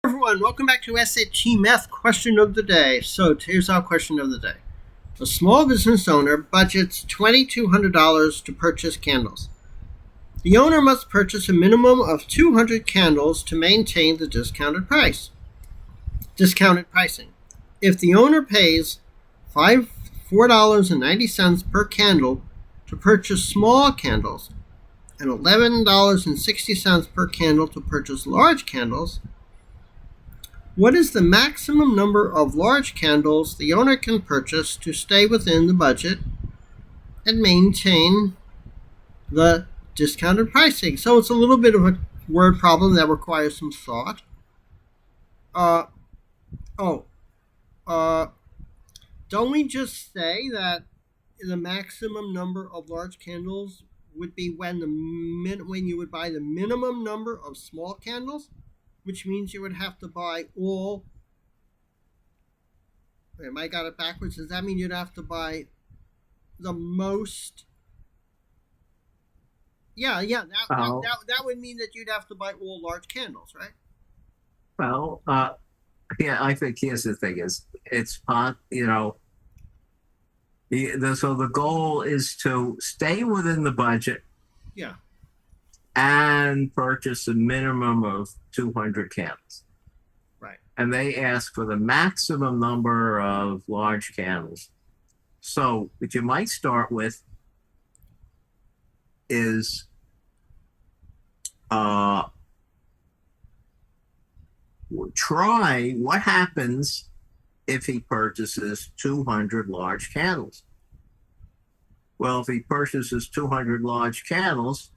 Everyone, welcome back to SAT Math Question of the Day. So here's our question of the day. A small business owner budgets $2,200 to purchase candles. The owner must purchase a minimum of 200 candles to maintain the discounted pricing. If the owner pays $4.90 per candle to purchase small candles and $11.60 per candle to purchase large candles, what is the maximum number of large candles the owner can purchase to stay within the budget and maintain the discounted pricing? So it's a little bit of a word problem that requires some thought. Don't we just say that the maximum number of large candles would be when you would buy the minimum number of small candles? Which means you would have to buy all. Wait, I got it backwards. Does that mean you'd have to buy the most? Yeah. That would mean that you'd have to buy all large candles, right? Well, yeah, I think here's the thing: it's so the goal is to stay within the budget. Yeah. And purchase a minimum of 200 candles. Right. And they ask for the maximum number of large candles. So what you might start with is try what happens if he purchases 200 large candles. Well, if he purchases 200 large candles,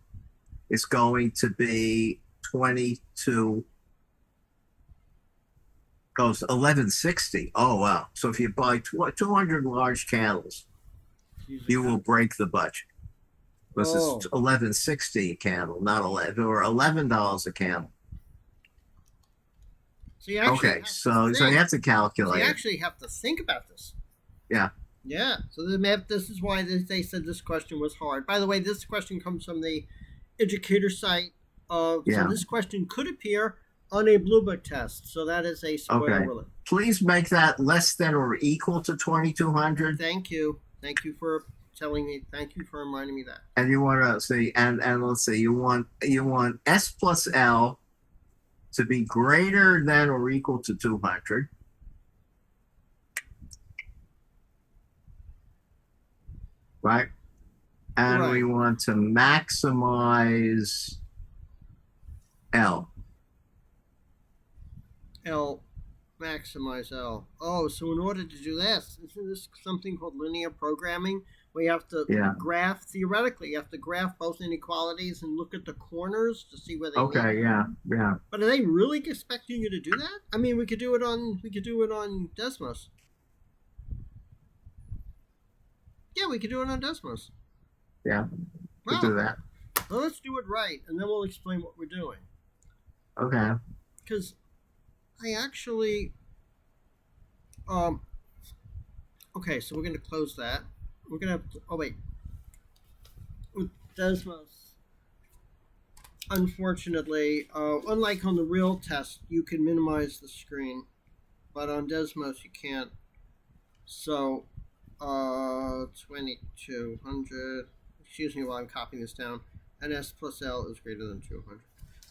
it's going to be 1160. Oh, wow. So if you buy 200 large candles, you will break the budget. Because it's 1160 a candle, not 11 or $11 a candle. So you actually so you have to calculate. So you actually have to think about this. Yeah. Yeah. So this is why they said this question was hard. By the way, this question comes from the educator site. So this question could appear on a Blue Book test. So that is a spoiler alert. Please make that less than or equal to 2,200. Thank you. Thank you for telling me. Thank you for reminding me that. And you want to see, and let's see, you want S plus L to be greater than or equal to 200. Right? And we want to maximize L. Maximize L. Oh, so in order to do this, isn't this something called linear programming? Where you have to graph, theoretically, you have to graph both inequalities and look at the corners to see where they meet. Yeah. But are they really expecting you to do that? I mean, we could do it on Desmos. Yeah, we could do it on Desmos. Yeah, we'll do that. Well, let's do it right, and then we'll explain what we're doing. Okay. Because I actually... Okay, so we're going to close that. We're going to have to... Oh, wait. With Desmos, unfortunately, unlike on the real test, you can minimize the screen. But on Desmos, you can't. So, 2200... Excuse me while I'm copying this down. And S plus L is greater than 200.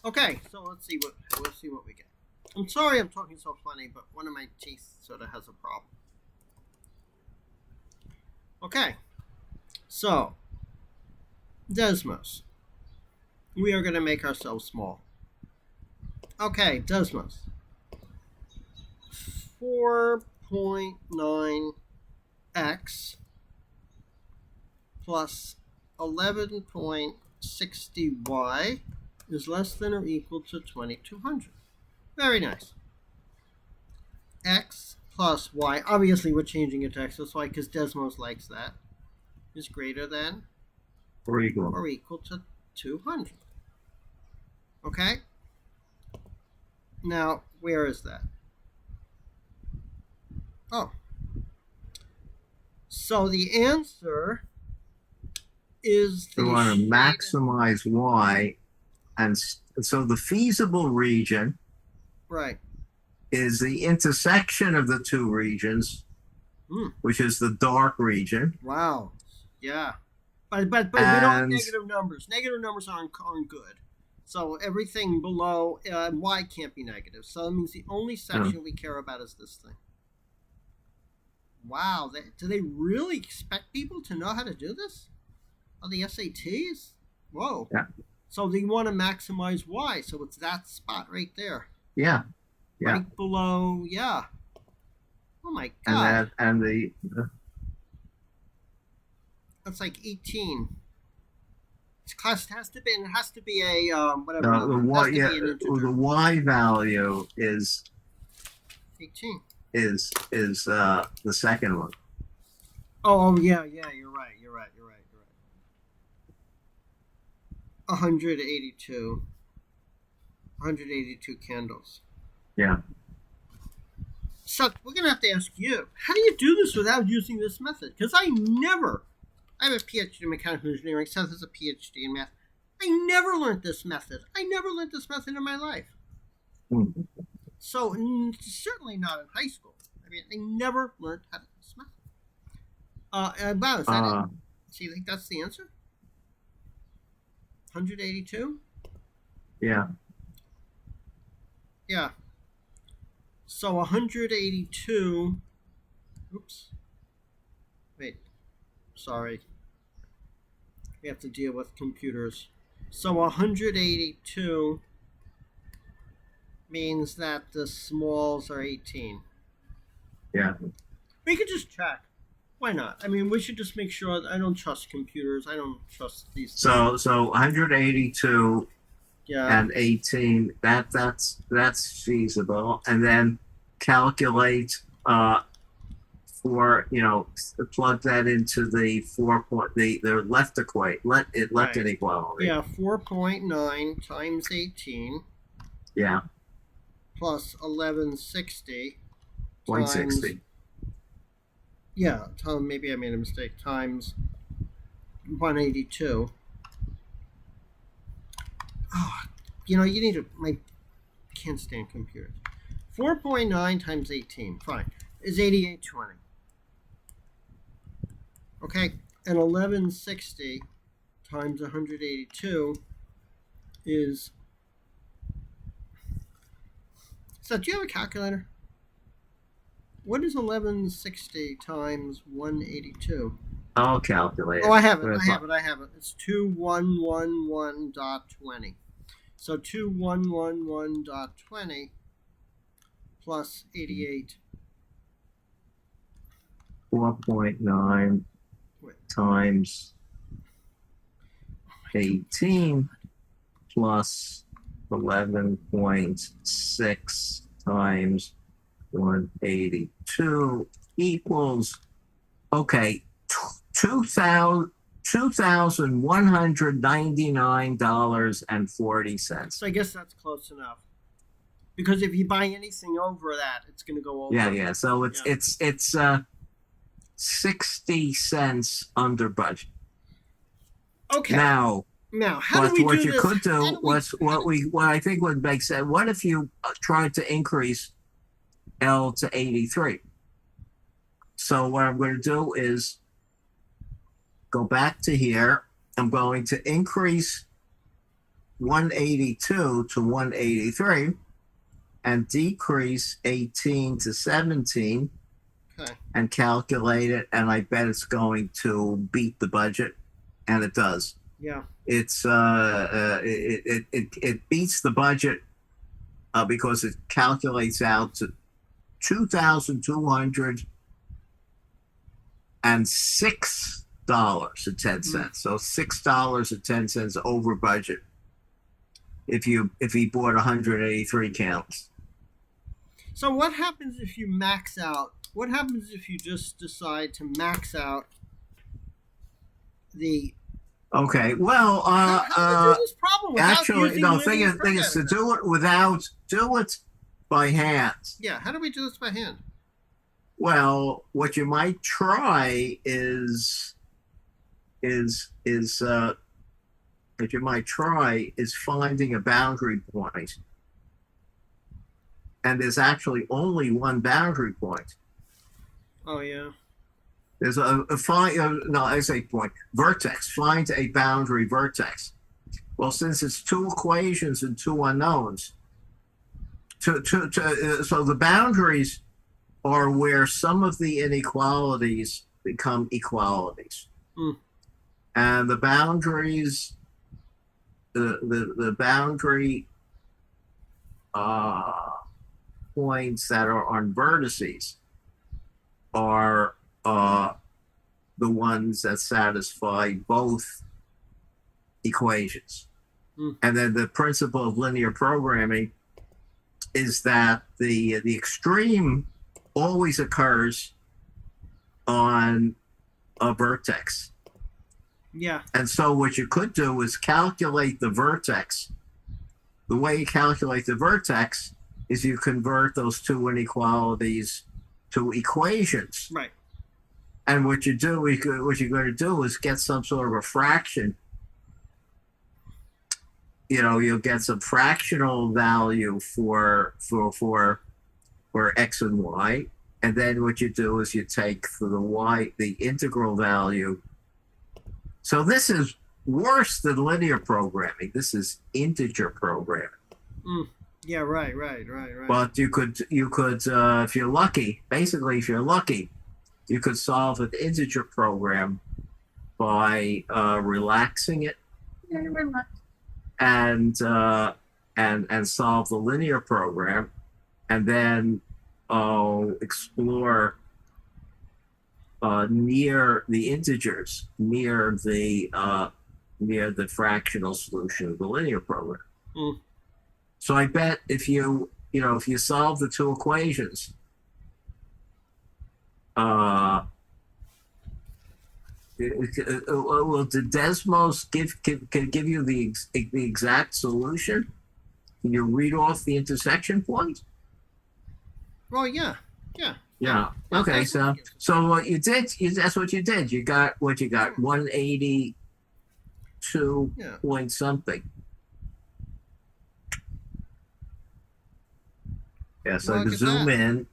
Okay, so let's see what we get. I'm sorry I'm talking so funny, but one of my teeth sort of has a problem. Okay, so Desmos. We are going to make ourselves small. Okay, Desmos. 4.9x plus 11.60y is less than or equal to 2200. Very nice. X plus y, obviously we're changing it to x plus y because Desmos likes that, is greater than or equal to 200. Okay? Now, where is that? Oh. So the answer is we want to maximize y, and so the feasible region, right, is the intersection of the two regions, which is the dark region. Wow. Yeah. But we don't have And negative numbers. Negative numbers aren't good. So everything below y can't be negative. So that means the only section we care about is this thing. Wow. Do they really expect people to know how to do this? On the SATs? Whoa. Yeah. So they want to maximize y. So it's that spot right there. Yeah. Yeah. Right below. Yeah. Oh my God. And the That's like 18. It's class. It has to be. It has to be a whatever. the y, yeah, the y value is 18. Is the second one. Oh yeah. You're right. 182. 182 candles. Yeah. So we're gonna have to ask you, how do you do this without using this method? Because I have a PhD in mechanical engineering. Seth has a PhD in math. I never learned this method. I never learned this method in my life. Mm-hmm. So certainly not in high school. I mean, I never learned how to do this method. Wow, is that it? So you think that's the answer? 182? Yeah. Yeah. So 182. Oops. Wait. Sorry. We have to deal with computers. So 182 means that the smalls are 18. Yeah. We could just check. Why not? I mean, we should just make sure. I don't trust computers. I don't trust these things. So 182 and 18. That's feasible. And then calculate for plug that into the 4 point the left inequality. Yeah, 4.9 times 18. Yeah. Plus 1160. 160. Yeah, maybe I made a mistake. Times 182. Oh, you need I can't stand computers. 4.9 times 18, fine, is 8820. Okay, and 1160 times 182 is. So, do you have a calculator? What is 1160 times 182? I'll calculate. Oh, I have it. It's 2111.20. So 2111.20 plus 88. 4.9 times 18 plus 11.6 times 182 equals, okay, $2,199.40. So I guess that's close enough. Because if you buy anything over that, it's going to go over. Yeah. So it's 60 cents under budget. Okay. Now, how do we do this? What you could do what I think would make sense. What if you tried to increase L to 83? So what I'm going to do is go back to here. I'm going to increase 182 to 183 and decrease 18 to 17 and calculate it. And I bet it's going to beat the budget. And it does. Yeah. It's it beats the budget because it calculates out to $2,206.10. So $6.10 over budget if he bought 183 candles. So what happens if you max out? What happens if you just decide to max out the? Okay, well, how do you do this problem actually, no. Thing is to do it by hand. Yeah, how do we do this by hand? Well, what you might try is finding a boundary point. and there's actually only one boundary point. Oh yeah. There's a find, no, I say point, vertex, find a boundary vertex. Well, since it's two equations and two unknowns, so the boundaries are where some of the inequalities become equalities. Hmm. And the boundaries, the boundary points that are on vertices are the ones that satisfy both equations. Hmm. And then the principle of linear programming is that the extreme always occurs on a vertex. Yeah. And so what you could do is calculate the vertex. The way you calculate the vertex is you convert those two inequalities to equations. Right. And what you're going to do is get some sort of a fraction. You'll get some fractional value for x and y, and then what you do is you take for the y the integral value. So this is worse than linear programming. This is integer programming. Yeah. Right. But you could if you're lucky, you could solve an integer program by relaxing it and solve the linear program, and then explore near the integers, near the fractional solution of the linear program. So I bet if you solve the two equations, will the Desmos give you the exact solution? Can you read off the intersection point? Well, yeah. Okay, so what you did, that's what you did. You got 182 point something. Yeah, so to zoom in.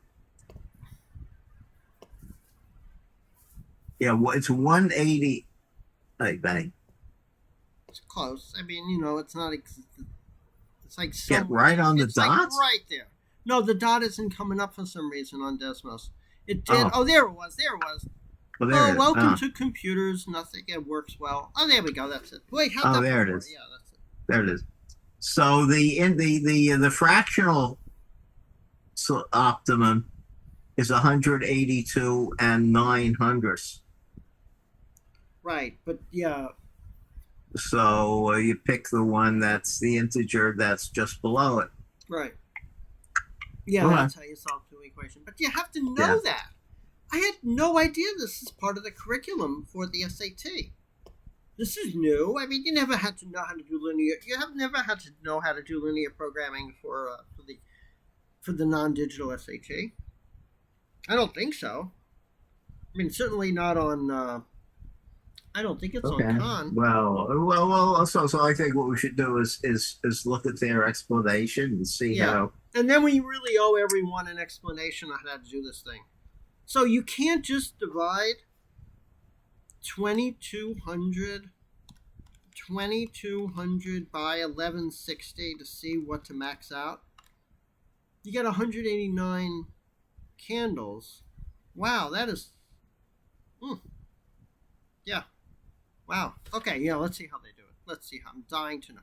Yeah, it's 180. Hey, bang. It's close. I mean, it's not. It's like get right on the dot. Like right there. No, the dot isn't coming up for some reason on Desmos. It did. Oh, there it was. Well, there it is. Welcome to computers. Nothing. It works well. Oh, there we go. That's it. Wait, how? There it is. Yeah, that's it. There it is. So the fractional optimum is 182 and 9/100ths. Right, but yeah. So you pick the one that's the integer that's just below it. Right. Yeah, that's how you solve two equations. But you have to know that. I had no idea this is part of the curriculum for the SAT. This is new. I mean, you never had to know how to do linear. You have never had to know how to do linear programming for the non-digital SAT. I don't think so. I mean, certainly not on. I don't think it's on Khan. Well. So I think what we should do is look at their explanation and see how. And then we really owe everyone an explanation on how to do this thing. So you can't just divide 2200 by 1160 to see what to max out. You get 189 candles. Wow, that is. Yeah. Wow. Okay, let's see how they do it. Let's see how. I'm dying to know.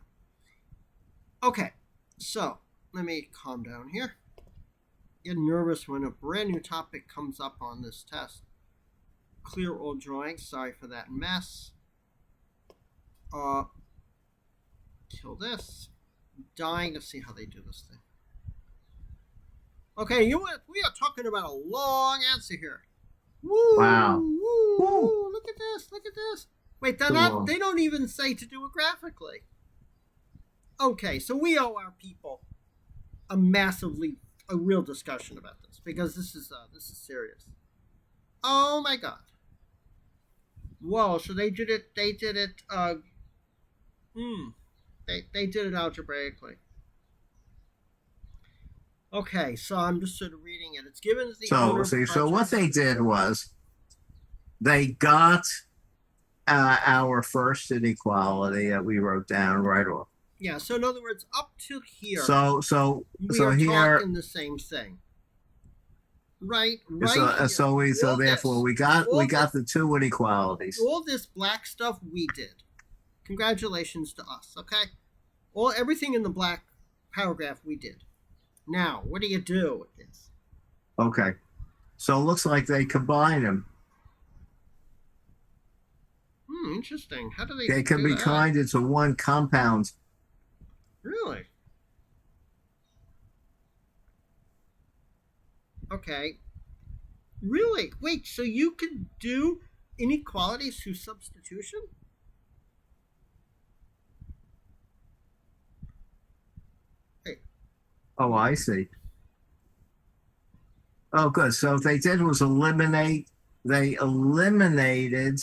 Okay, so let me calm down here. Get nervous when a brand new topic comes up on this test. Clear old drawings. Sorry for that mess. Kill this. I'm dying to see how they do this thing. Okay, we are talking about a long answer here. Woo! Wow. Woo! Look at this. Wait, they don't even say to do it graphically. Okay, so we owe our people a real discussion about this, because this is serious. Oh my god. Whoa, so they did it they did it algebraically. Okay, so I'm just sort of reading it. It's given to the So, owner. so what they did was they got our first inequality that we wrote down right off. Yeah. So in other words, up to here, So we are here, talking the same thing. Right here. so All therefore this, we got all the two inequalities. all this black stuff we did. Congratulations to us. Okay. Everything in the black paragraph we did. Now, what do you do with this? Okay, so it looks like they combine them. Interesting. How do They can do be that? combined into one compound. Really? Okay. Really? Wait, so you could do inequalities through substitution? Hey. Oh, I see. Oh, good. So what they did was eliminate. They eliminated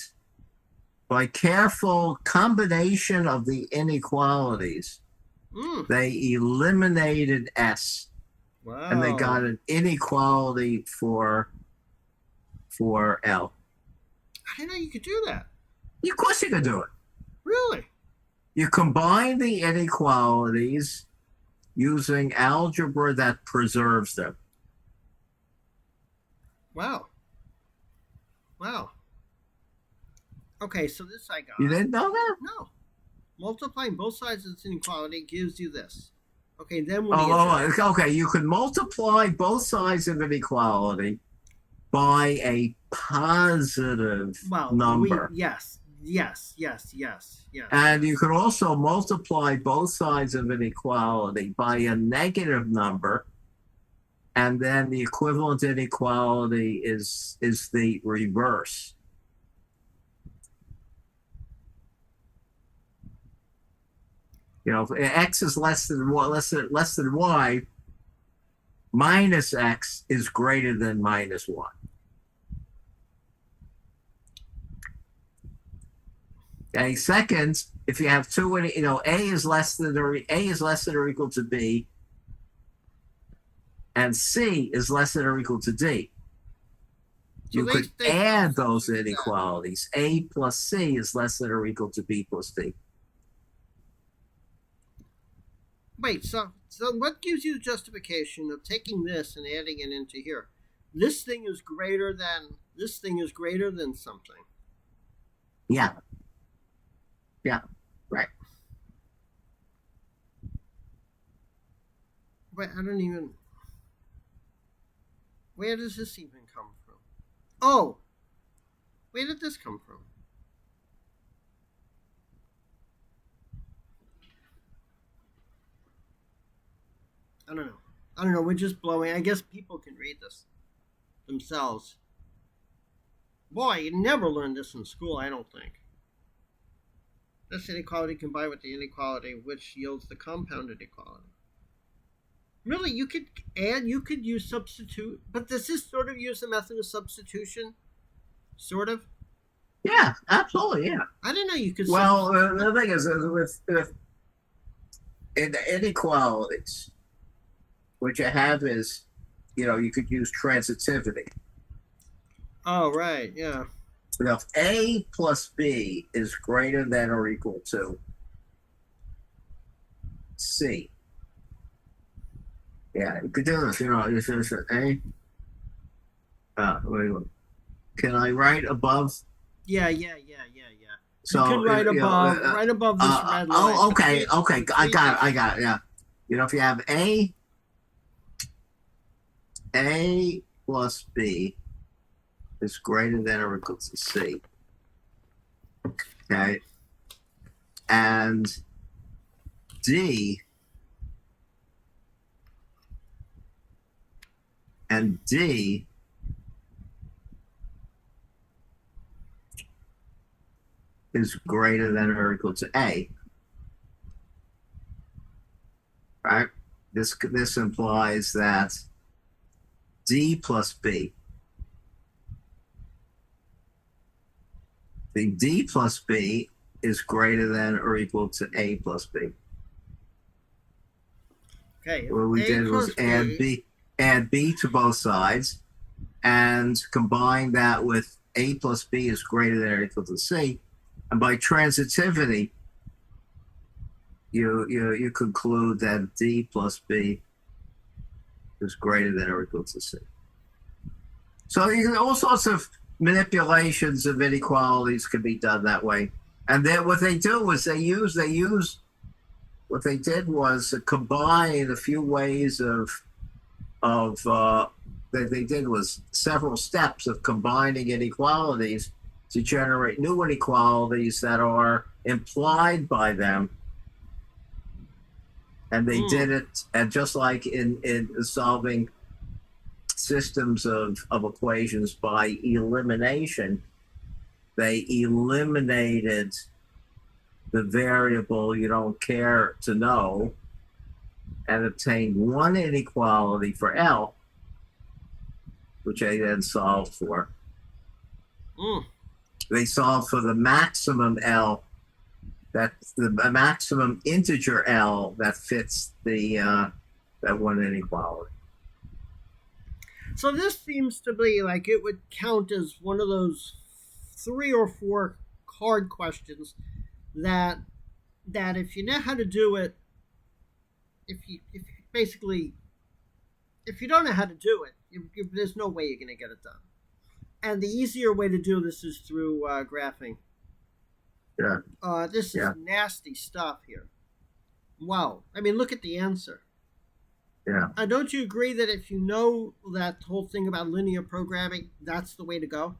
by careful combination of the inequalities. They eliminated S. Wow. And they got an inequality for L. I didn't know you could do that. Of course you can do it. Really? You combine the inequalities using algebra that preserves them. Wow. Wow. Okay, so this I got. You didn't know that? No. Multiplying both sides of this inequality gives you this. Okay, then what do you do? Okay. You could multiply both sides of an equality by a positive number. Yes. And you could also multiply both sides of an equality by a negative number, and then the equivalent inequality is the reverse. You know, if x is less than y, minus x is greater than minus y. Okay. Second, if you have two, a is less than or equal to b, and c is less than or equal to d. You could add those inequalities. A plus c is less than or equal to b plus d. Wait, so what gives you the justification of taking this and adding it into here? This thing is greater than something. Yeah. Yeah. Right. Wait, I don't even. Where does this even come from? Oh, where did this come from? I don't know. We're just blowing. I guess people can read this themselves. Boy, you never learned this in school, I don't think. This inequality combined with the inequality which yields the compound inequality. Really, you could use substitute, but does this sort of use the method of substitution? Sort of? Yeah, absolutely, yeah. I didn't know you could. Well, the thing is, with in inequalities, what you have is, you could use transitivity. Oh, right, yeah. If A plus B is greater than or equal to C. Yeah, you could do this, it's A. Wait. Can I write above? Yeah. So you can write above this red line. Oh, okay. I got it. Yeah. If you have A plus B is greater than or equal to C. Okay. And D is greater than or equal to A. Right? This implies that D plus B. The D plus B is greater than or equal to A plus B. Okay, if What we A did was plus B. add b to both sides, and combine that with a plus b is greater than or equal to c, and by transitivity, you conclude that d plus b is greater than or equal to c. So all sorts of manipulations of inequalities can be done that way. And then what they do is they use what they did was combine a few ways of that they did was several steps of combining inequalities to generate new inequalities that are implied by them. And they did it, and just like in solving systems of equations by elimination, they eliminated the variable you don't care to know and obtained one inequality for L, which they then solved for. They solved for the maximum L, that the maximum integer L that fits the that one inequality. So this seems to be like it would count as one of those 3 or 4 hard questions that if you know how to do it, if you basically if you don't know how to do it, there's no way you're going to get it done. And the easier way to do this is through graphing. Yeah. This is nasty stuff here. Wow. I mean, look at the answer. Yeah. Don't you agree that if you know that whole thing about linear programming, that's the way to go?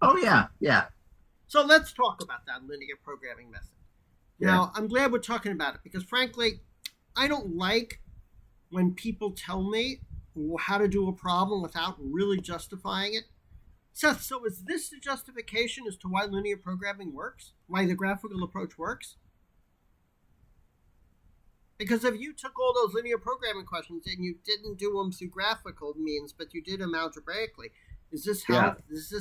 Oh, yeah. Yeah. So let's talk about that linear programming method. Yeah. Now, I'm glad we're talking about it because, frankly, I don't like when people tell me how to do a problem without really justifying it. Seth, so is this the justification as to why linear programming works? Why the graphical approach works? Because if you took all those linear programming questions and you didn't do them through graphical means, but you did them algebraically, is this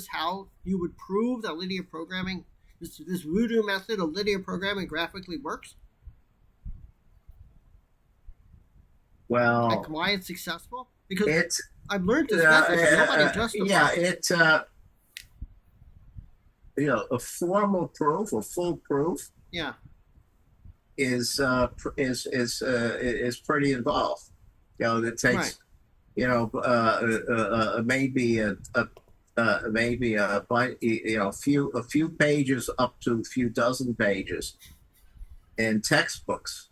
how you would prove that linear programming, this voodoo method of linear programming graphically works? Well, like why it's successful? Because I've learned this method, but nobody justifies. Yeah, a formal proof, a full proof. Yeah. Is pretty involved. It takes maybe a few pages up to a few dozen pages in textbooks.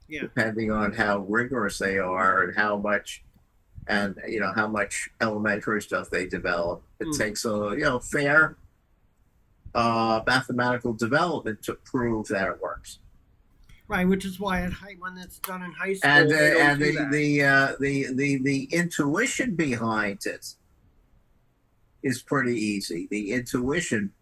Yeah. Depending on how rigorous they are and how much elementary stuff they develop. It takes a fair mathematical development to prove that it works. Right, which is why when it's done in high school, and the intuition behind it is pretty easy. The intuition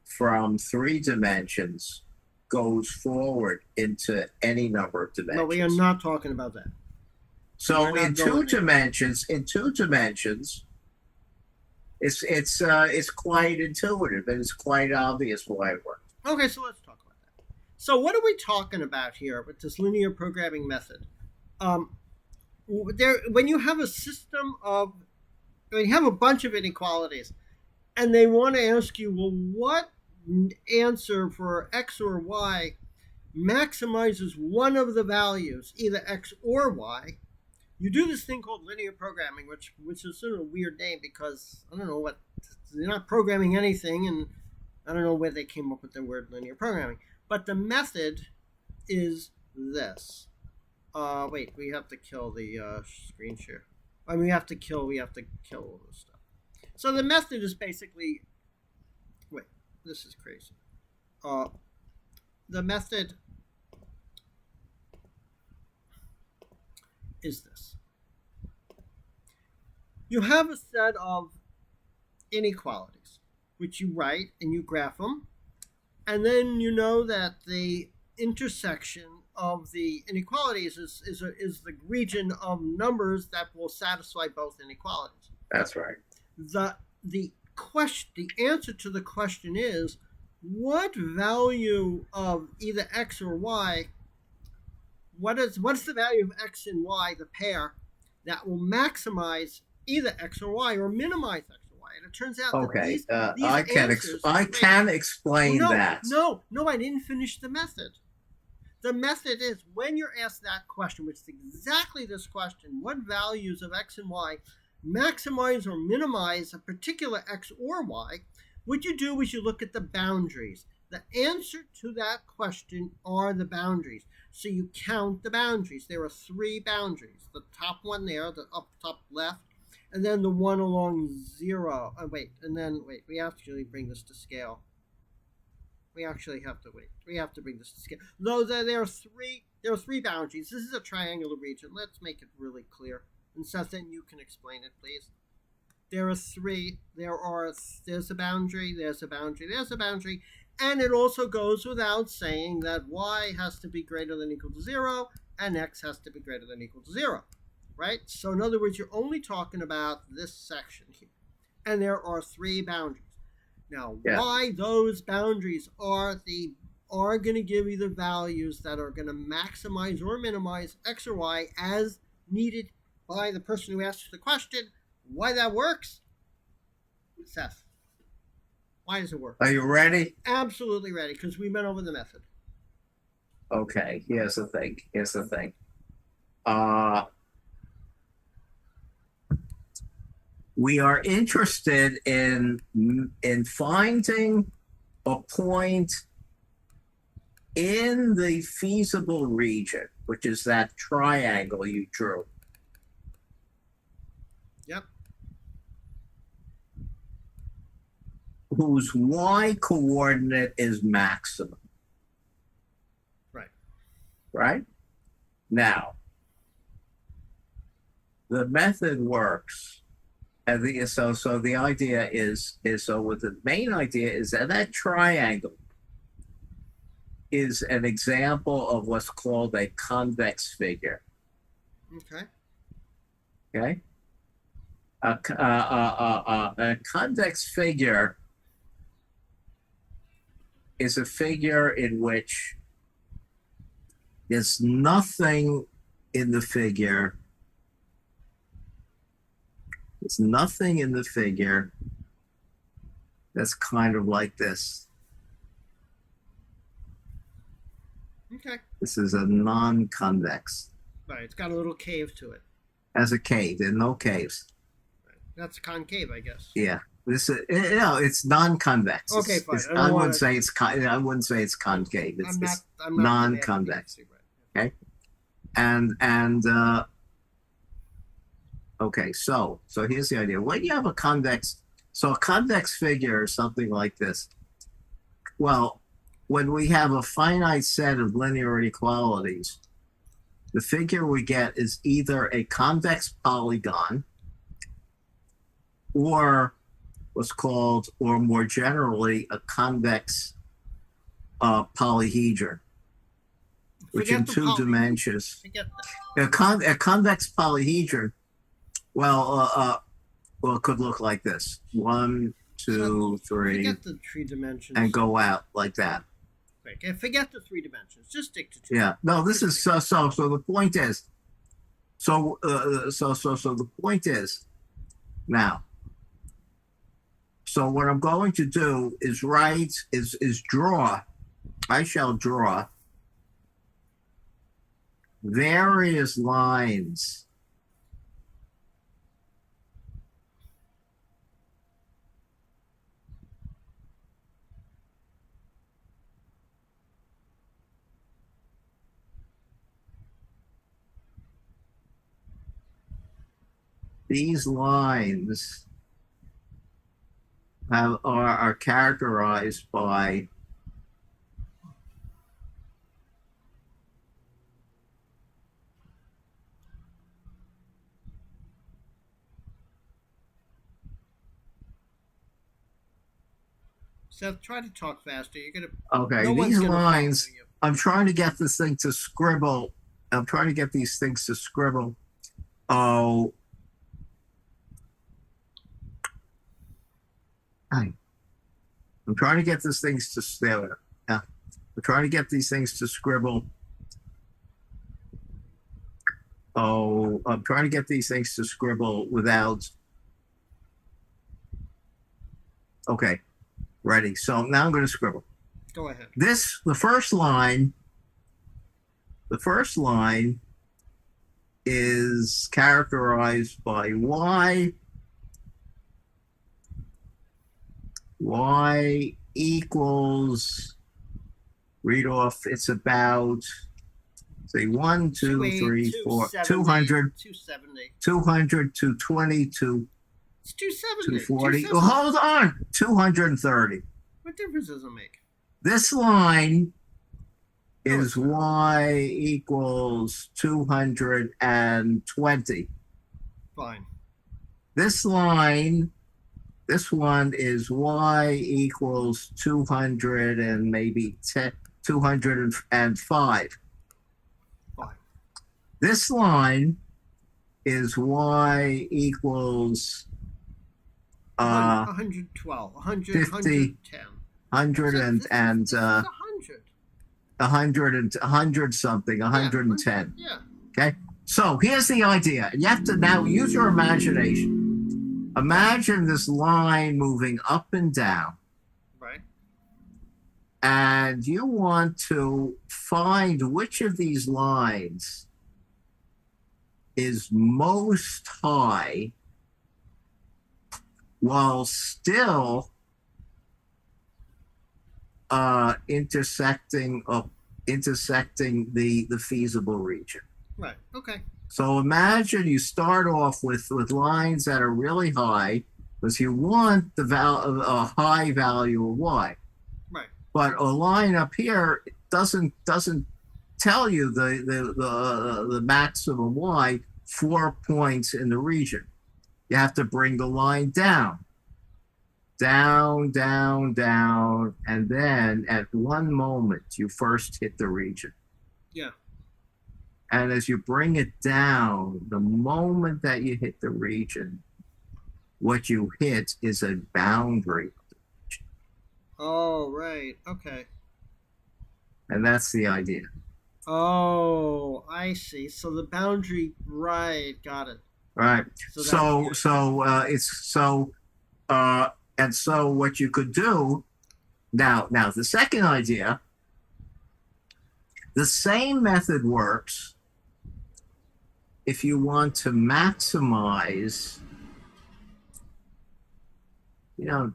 from 3 dimensions goes forward into any number of dimensions. No, we are not talking about that. So in 2 dimensions, it's quite intuitive and it's quite obvious why it works. Okay, so let's talk about that. So what are we talking about here with this linear programming method? When you have a system of, when you have a bunch of inequalities, and they want to ask you, well, what answer for X or Y maximizes one of the values, either X or Y, you do this thing called linear programming, which is sort of a weird name because I don't know what, they're not programming anything, and I don't know where they came up with the word linear programming. But the method is this. Wait, we have to kill the screen share. I mean, we have to kill all this stuff. So the method is basically, wait, this is crazy. The method is this. You have a set of inequalities, which you write and you graph them, and then you know that the intersection of the inequalities is the region of numbers that will satisfy both inequalities. That's right. The answer to the question is, what value of either X or Y what's the value of x and y, the pair, that will maximize either x or y or minimize x or y? And it turns out that Okay, these answers. I can explain that. No, I didn't finish the method. The method is when you're asked that question, which is exactly this question: what values of x and y maximize or minimize a particular x or y? What you do is you look at the boundaries. The answer to that question are the boundaries. So you count the boundaries. There are 3 boundaries. The top one there, the up top left, and then the one along 0. We actually bring this to scale. We actually have to wait. We have to bring this to scale. Though there are three boundaries. This is a triangular region. Let's make it really clear. And Seth, then you can explain it, please. There are 3. There's a boundary, there's a boundary, there's a boundary. And it also goes without saying that y has to be greater than or equal to 0 and x has to be greater than or equal to 0. Right? So in other words, you're only talking about this section here. And there are 3 boundaries. Now, why those boundaries are going to give you the values that are going to maximize or minimize x or y as needed by the person who asked the question, why that works? Seth, why does it work? Are you ready? Absolutely ready, because we went over the method. Okay, here's the thing. We are interested in finding a point in the feasible region, which is that triangle you drew. Yep. Whose y coordinate is maximum. Right? Now, the method works. And so the idea is the main idea is that triangle is an example of what's called a convex figure. Okay. A convex figure is a figure in which there's nothing in the figure. There's nothing in the figure that's kind of like this. Okay. This is a non-convex. Right. It's got a little cave to it. As a cave. There are no caves. Right. That's concave, I guess. Yeah. It's non-convex. Okay, fine. I wouldn't say it's concave. It's non-convex. Okay. Okay, so here's the idea. When you have a convex figure or something like this, well, when we have a finite set of linear inequalities, the figure we get is either a convex polygon or what's called, or more generally, a convex polyhedron, which in 2 dimensions. A convex polyhedron. Well, it could look like this: 1, 2, 3. Forget the 3 dimensions and go out like that. Okay, forget the 3 dimensions. Just stick to 2. Yeah. No, this is so. The point is, so the point is now. So what I'm going to do is draw. I shall draw various lines. These lines are characterized by Seth, try to talk faster. You're gonna. Okay, these lines. I'm trying to get this thing to scribble. I'm trying to get these things to scribble. Oh. I'm trying to get these things to I'm trying to get these things to scribble Oh, I'm trying to get these things to scribble without. Okay, ready. So now I'm going to scribble. Go ahead. The first line is characterized by y. Y equals, read off, it's about, say, 1, 2, 3, 4, 200, 270. 200 to 20 to It's 270. 240. Well, hold on, 230. What difference does it make? This line is y equals 220. Fine. This one is y equals 200 and maybe 205. Fine. This line is y equals 112, 100, 50, 110. 100 100. 100 something, 110. Yeah. Okay. So here's the idea. You have to now use your imagination. Imagine this line moving up and down. Right. And you want to find which of these lines is most high while still intersecting the feasible region. Right. Okay. So imagine you start off with lines that are really high because you want a high value of y. Right. But a line up here doesn't tell you the maximum y 4 points in the region. You have to bring the line down, down, down, down, and then at one moment you first hit the region. Yeah. And as you bring it down, the moment that you hit the region, what you hit is a boundary. Oh, right. Okay. And that's the idea. Oh, I see. So the boundary, right? Got it. Right. So what you could do now the second idea, the same method works if you want to maximize, a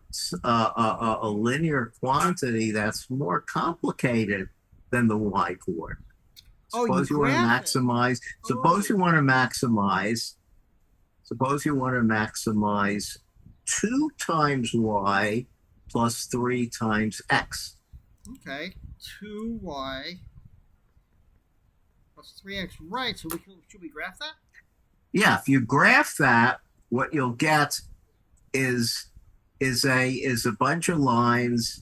linear quantity that's more complicated than the y coordinate. Suppose you want to maximize. Suppose you want to maximize 2 times y plus 3 times x. Okay, 2y plus 3x. Right. So should we graph that? Yeah. If you graph that, what you'll get is a bunch of lines.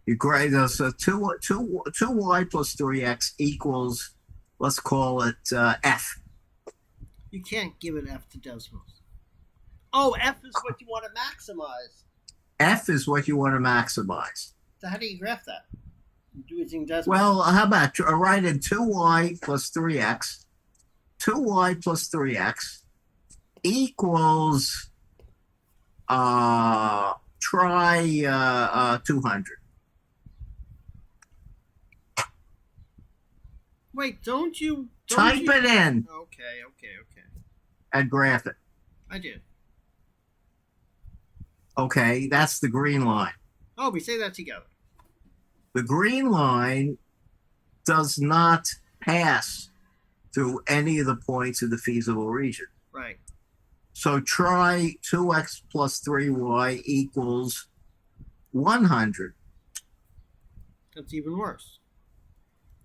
You grade those. So 2y plus 3x equals, let's call it f. You can't give it f to decimals. Oh, f is what you want to maximize. F is what you want to maximize. So how do you graph that? You do it in decimals. Well, how about write in 2y plus 3x. 2y plus 3x equals try 200. Wait, don't you type it in? Okay. And graph it. I did. Okay, that's the green line. Oh, we say that together. The green line does not pass through any of the points in the feasible region. Right. So try 2x plus 3y equals 100. That's even worse.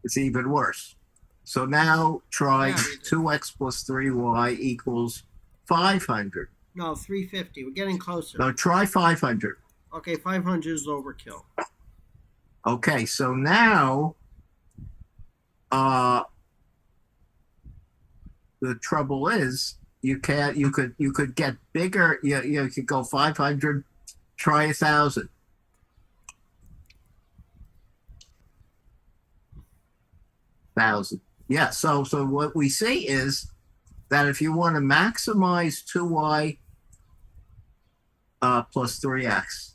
It's even worse. So now try 2x plus 3y equals 500. No, 350. We're getting closer. No, try 500. Okay, 500 is overkill. Okay, so now the trouble is you could get bigger. You could go 500, try 1,000. Yeah. So what we see is that if you want to maximize 2y plus 3x,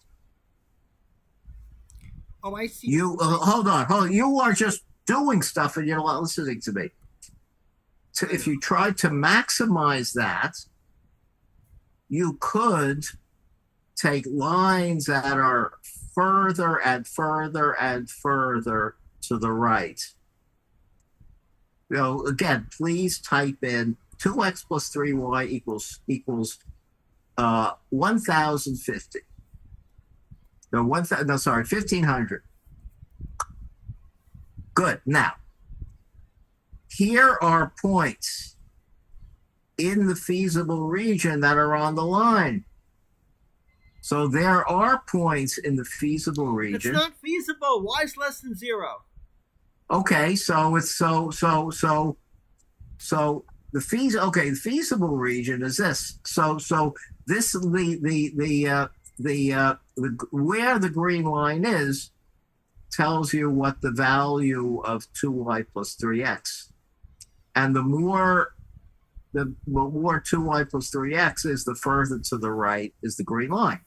Oh, I see. you hold on. You are just doing stuff and you're not listening to me. If you try to maximize that, you could take lines that are further and further and further to the right. Again, please type in 2x plus 3y equals 1050. No, 1500. Good. Now, here are points in the feasible region that are on the line. So there are points in the feasible region. It's not feasible. Y is less than 0. Okay, so it's so the feasible region is this. So this the where the green line is tells you what the value of 2y plus 3x, and the more 2y plus 3x is, the further to the right is the green line.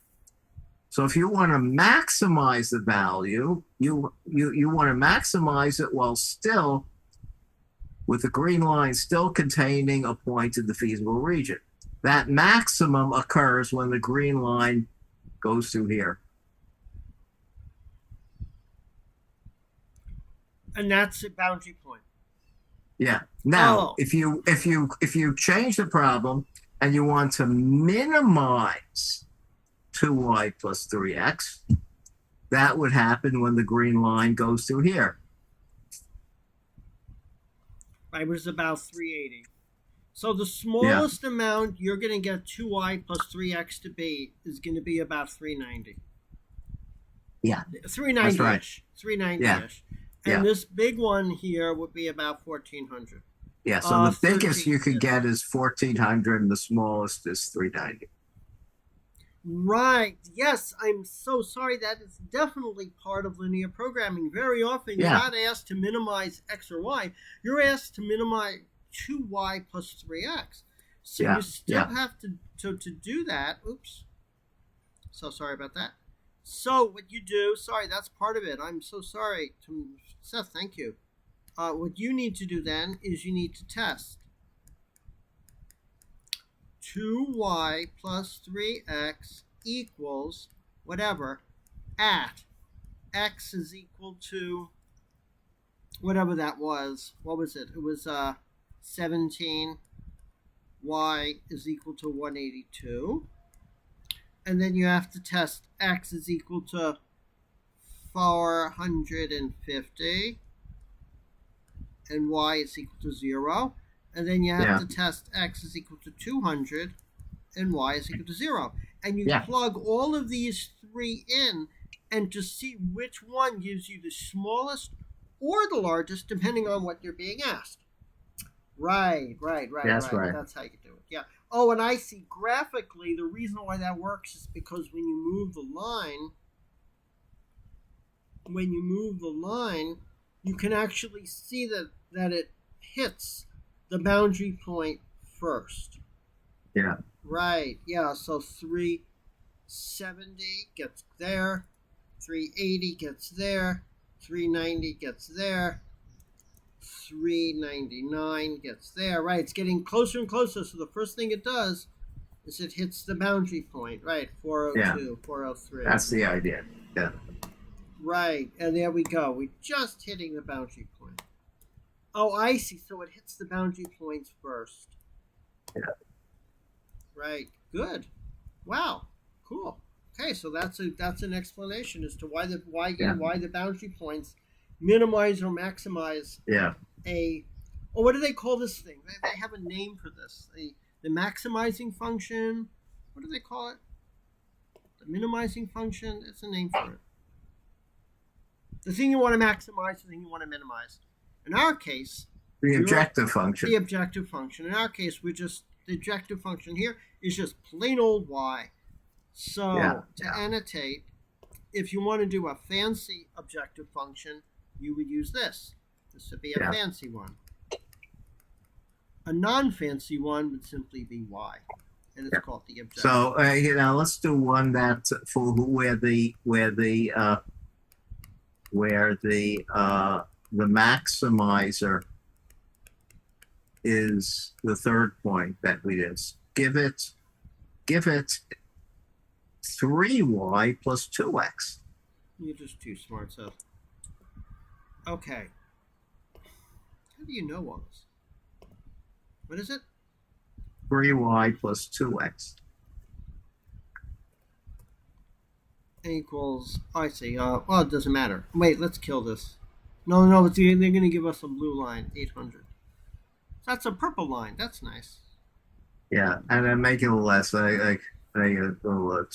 So if you want to maximize the value, you want to maximize it while still with the green line still containing a point in the feasible region. That maximum occurs when the green line goes through here. And that's a boundary point. Yeah. Now, if you change the problem and you want to minimize 2y plus 3x, that would happen when the green line goes through here. Right, which is about 380. So the smallest amount you're going to get 2y plus 3x to be is going to be about 390. Yeah. 390-ish. Right. 390-ish. And this big one here would be about 1400. Yeah, so the biggest you could get is 1400 and the smallest is 390. Right. Yes, I'm so sorry. That is definitely part of linear programming. Very often you're not asked to minimize x or y. You're asked to minimize 2y plus 3x. So you still have to do that. Oops. So sorry about that. So what you do, sorry, that's part of it. I'm so sorry. Seth, thank you. What you need to do then is you need to test 2y plus 3x equals whatever at x is equal to whatever that was. What was it? It was 17. Y is equal to 182. And then you have to test x is equal to 450 and y is equal to 0. And then you have to test x is equal to 200 and y is equal to 0. And you plug all of these three in and to see which one gives you the smallest or the largest, depending on what you're being asked. Right. That's right. That's how you do it. Yeah. Oh, and I see graphically the reason why that works is because when you move the line, you can actually see that it hits the boundary point first. Yeah. Right. Yeah. So 370 gets there, 380 gets there, 390 gets there, 399 gets there. Right. It's getting closer and closer. So the first thing it does is it hits the boundary point. Right. 402, 403. That's the idea. Yeah. Right. And there we go. We're just hitting the boundary point. Oh, I see. So it hits the boundary points first. Yeah. Right. Good. Wow. Cool. Okay, so that's an explanation as to why the boundary points minimize or maximize what do they call this thing? They have a name for this. The maximizing function. What do they call it? The minimizing function. It's a name for it. The thing you want to maximize, the thing you want to minimize. In our case, the objective function. The objective function. In our case, the objective function here is just plain old y. So to annotate, if you want to do a fancy objective function, you would use this. This would be a fancy one. A non-fancy one would simply be y, and it's Yeah. called the objective. So let's do one that for the maximizer is the third point that we did. Give it 3y plus 2x. You're just too smart, so. Okay. How do you know all this? What is it? 3y plus 2x. Equals. Oh, I see. Well, it doesn't matter. Wait, let's kill this. No, they're going to give us a blue line, 800. That's a purple line. That's nice. Yeah, and then make it less. Like 200,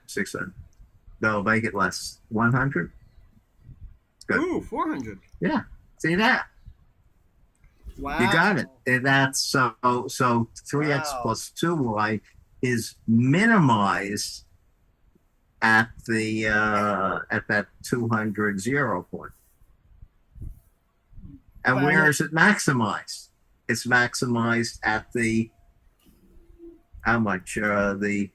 600. No, make it less. 100. Good. Ooh, 400. Yeah, see that? Wow. You got it. And that's so 3x plus 2y is minimized at the at that 200 0 point. And where is it maximized? It's maximized at the how much? The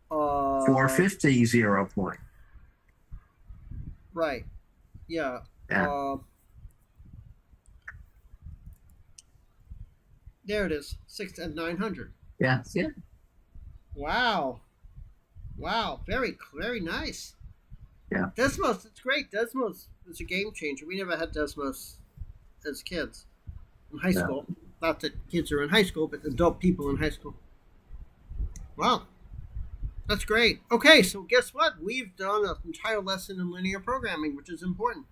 450 0 point. Right. Yeah. Yeah. There it is. 6 and 900. Yeah. Wow. Very nice. Yeah. Desmos, it's great. Desmos is a game changer. We never had Desmos as kids in high school. Not that kids are in high school, but adult people in high school. Wow. That's great. Okay, so guess what? We've done an entire lesson in linear programming, which is important.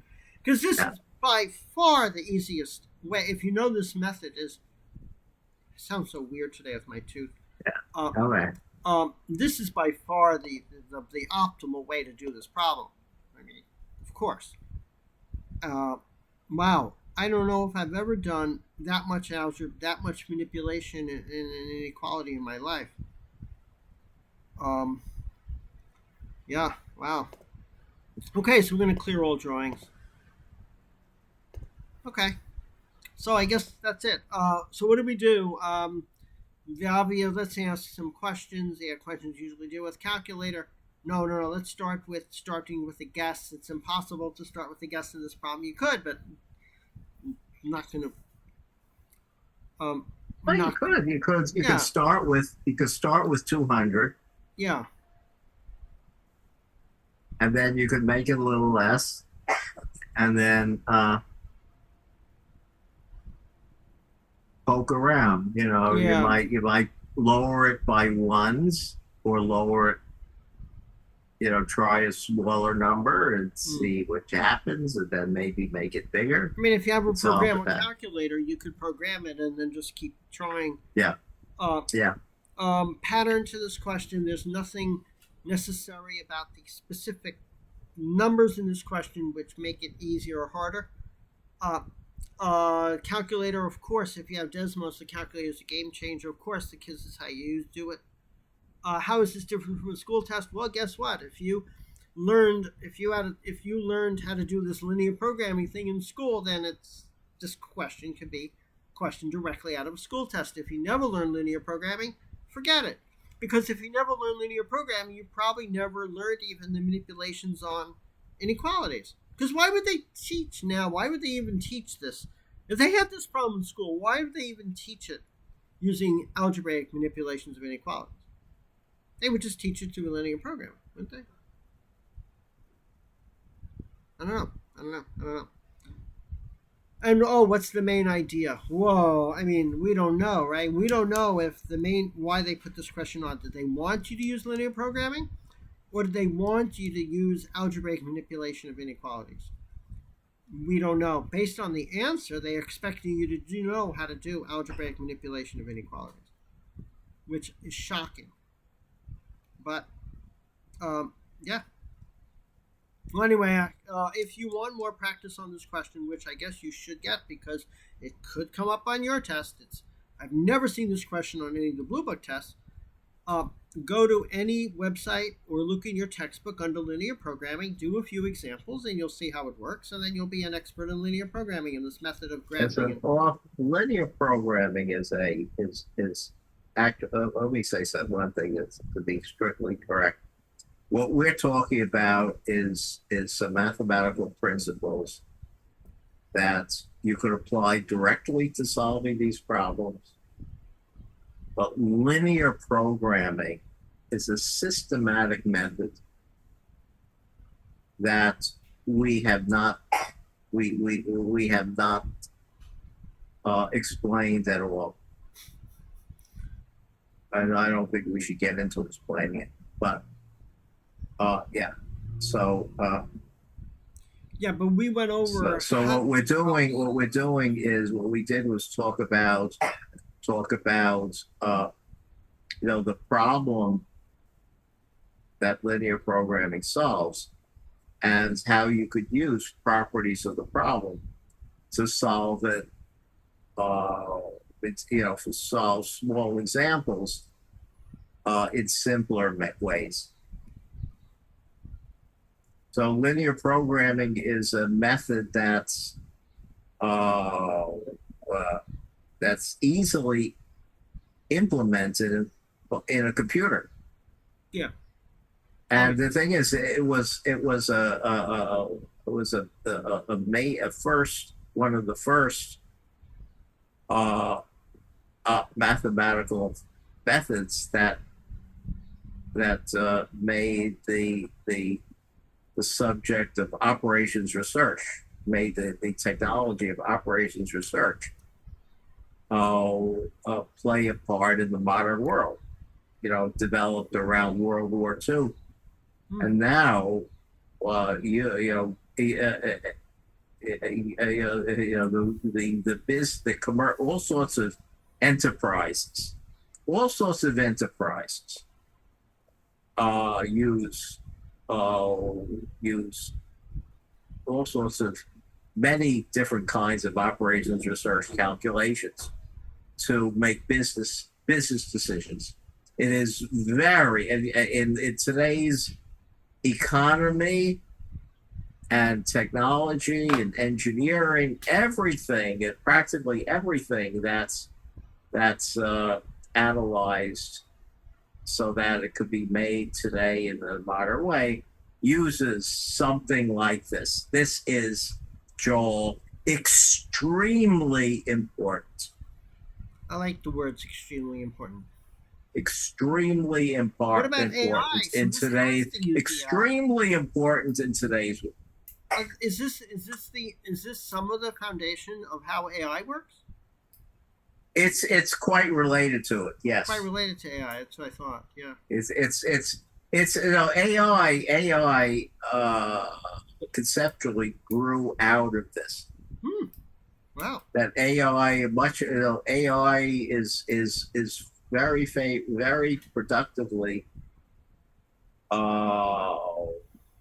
Because this is by far the easiest way. If you know this method is... It sounds so weird today with my tooth. Yeah. All right. This is by far the optimal way to do this problem. I mean, of course. Wow. I don't know if I've ever done that much algebra, that much manipulation and inequality in my life. Yeah, wow. Okay, so we're going to clear all drawings. Okay. So I guess that's it. So what do we do? The obvious, let's ask some questions. Yeah, questions usually deal with calculator. No. Let's starting with a guess. It's impossible to start with a guess in this problem. You could, but I'm not going to. Well, you could start with 200. Yeah. And then you could make it a little less, and then poke around. You might lower it by ones or lower it. Try a smaller number and see what happens, and then maybe make it bigger. I mean, if you have a program on calculator, you could program it and then just keep trying. Yeah. Pattern to this question. There's nothing necessary about the specific numbers in this question which make it easier or harder. Calculator, of course, if you have Desmos, the calculator is a game changer. Of course, the kids is how you do it. How is this different from a school test? Well, guess what? If you learned how to do this linear programming thing in school, then this question could be questioned directly out of a school test. If you never learned linear programming, forget it. Because if you never learned linear programming, you probably never learned even the manipulations on inequalities. Because why would they teach now? Why would they even teach this? If they had this problem in school, why would they even teach it using algebraic manipulations of inequalities? They would just teach it through a linear program, wouldn't they? I don't know. And what's the main idea? Whoa, I mean, we don't know, right? We don't know if why they put this question on. Did they want you to use linear programming? Or did they want you to use algebraic manipulation of inequalities? We don't know. Based on the answer, they're expecting you to know how to do algebraic manipulation of inequalities, which is shocking. But, yeah. Well, anyway, if you want more practice on this question, which I guess you should get because it could come up on your test. I've never seen this question on any of the Blue Book tests. Uh, Go to any website or look in your textbook under linear programming, do a few examples, and you'll see how it works, and then you'll be an expert in linear programming and this method of It's graphing. a off linear programming is act. Let me say something. One thing that's to be strictly correct. What we're talking about is some mathematical principles that you could apply directly to solving these problems. But linear programming is a systematic method that we have not explained at all. And I don't think we should get into explaining it. But yeah. So Yeah, but we went over. so what we did was talk about the problem that linear programming solves and how you could use properties of the problem to solve it. To solve small examples in simpler ways. So linear programming is a method that's easily implemented in a computer. Yeah. And the thing is, it was one of the first mathematical methods that made the subject of operations research, made the technology of operations research play a part in the modern world. Developed around World War II, and now all sorts of enterprises, use all sorts of many different kinds of operations research calculations to make business decisions. It is very in today's economy and technology and engineering, everything, and practically everything that's analyzed so that it could be made today in a modern way uses something like this. This is, Joel, extremely important. I like the words extremely important. Extremely important. What about AI? In today's extremely important in today's world. Is this some of the foundation of how AI works? It's quite related to it. Yes, quite related to AI. That's what I thought. Yeah, it's AI conceptually grew out of this. Wow. That AI AI is very productively.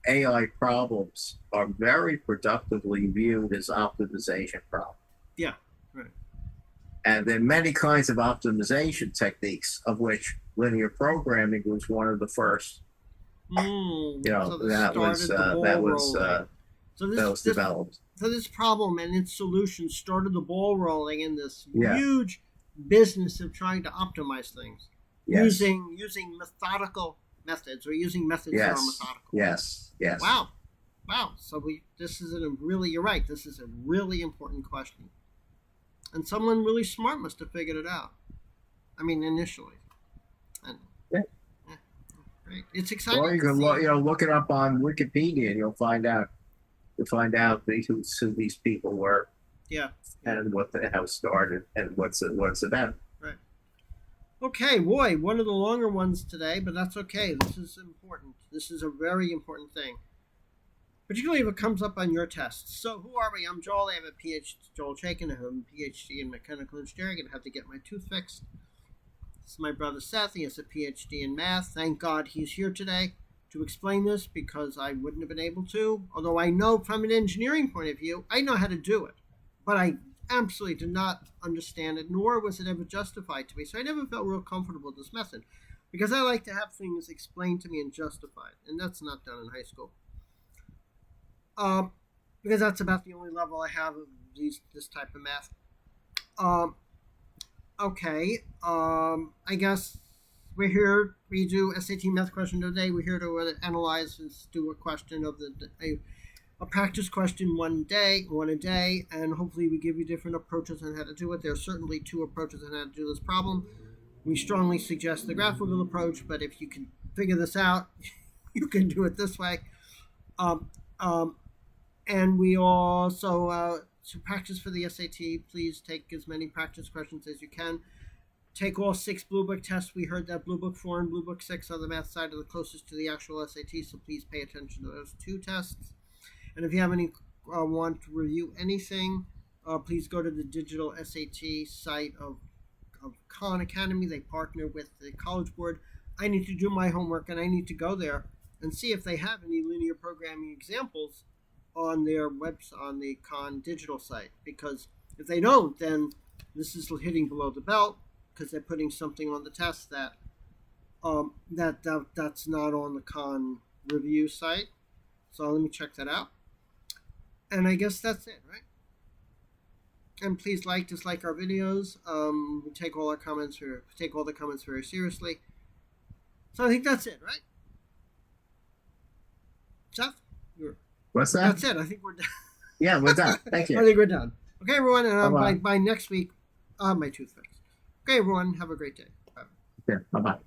AI problems are very productively viewed as optimization problems. Yeah, right. And there are many kinds of optimization techniques, of which linear programming was one of the first. So that was developed. So this problem and its solution started the ball rolling in this huge business of trying to optimize things using methodical methods or using methods that are methodical. Yes. Wow. So you're right. This is a really important question. And someone really smart must have figured it out. I mean, initially. And, great. It's exciting. Or you can look it up on Wikipedia, and you'll find out who these people were. Yeah. And how it started and what's about. Right. Okay, boy, one of the longer ones today, but that's okay. This is important. This is a very important thing. Particularly if it comes up on your tests. So who are we? I'm Joel. I have a PhD, Joel Chaiken. I have a PhD in mechanical engineering and have to get my tooth fixed. This is my brother Seth. He has a PhD in math. Thank God he's here today to explain this because I wouldn't have been able to. Although I know from an engineering point of view, I know how to do it. But I absolutely did not understand it, nor was it ever justified to me. So I never felt real comfortable with this method. because I like to have things explained to me and justified, and that's not done in high school. Um, because that's about the only level I have of this type of math. Um, okay. I guess we're here. We do SAT math question of the day. We're here to analyze and do a question of a practice question one a day, and hopefully we give you different approaches on how to do it. There are certainly 2 approaches on how to do this problem. We strongly suggest the graphical approach, but if you can figure this out, you can do it this way. Um, um, and we also, to practice for the SAT, please take as many practice questions as you can. Take all 6 Blue Book tests. We heard that Blue Book 4 and Blue Book 6 on the math side are the closest to the actual SAT, so please pay attention to those 2 tests. And if you have any want to review anything, please go to the digital SAT site of Khan Academy. They partner with the College Board. I need to do my homework, and I need to go there and see if they have any linear programming examples on their on the Khan digital site. Because if they don't, then this is hitting below the belt, because they're putting something on the test that's not on the Khan review site. So let me check that out. And I guess that's it, right? And please dislike our videos. We take all the comments very seriously. So I think that's it, right? Seth? What's that? That's it. I think we're done. Yeah, we're done. Thank you. I think we're done. Okay, everyone. And Bye-bye. by next week, my tooth fixed. Okay, everyone. Have a great day. Bye. Yeah, bye-bye.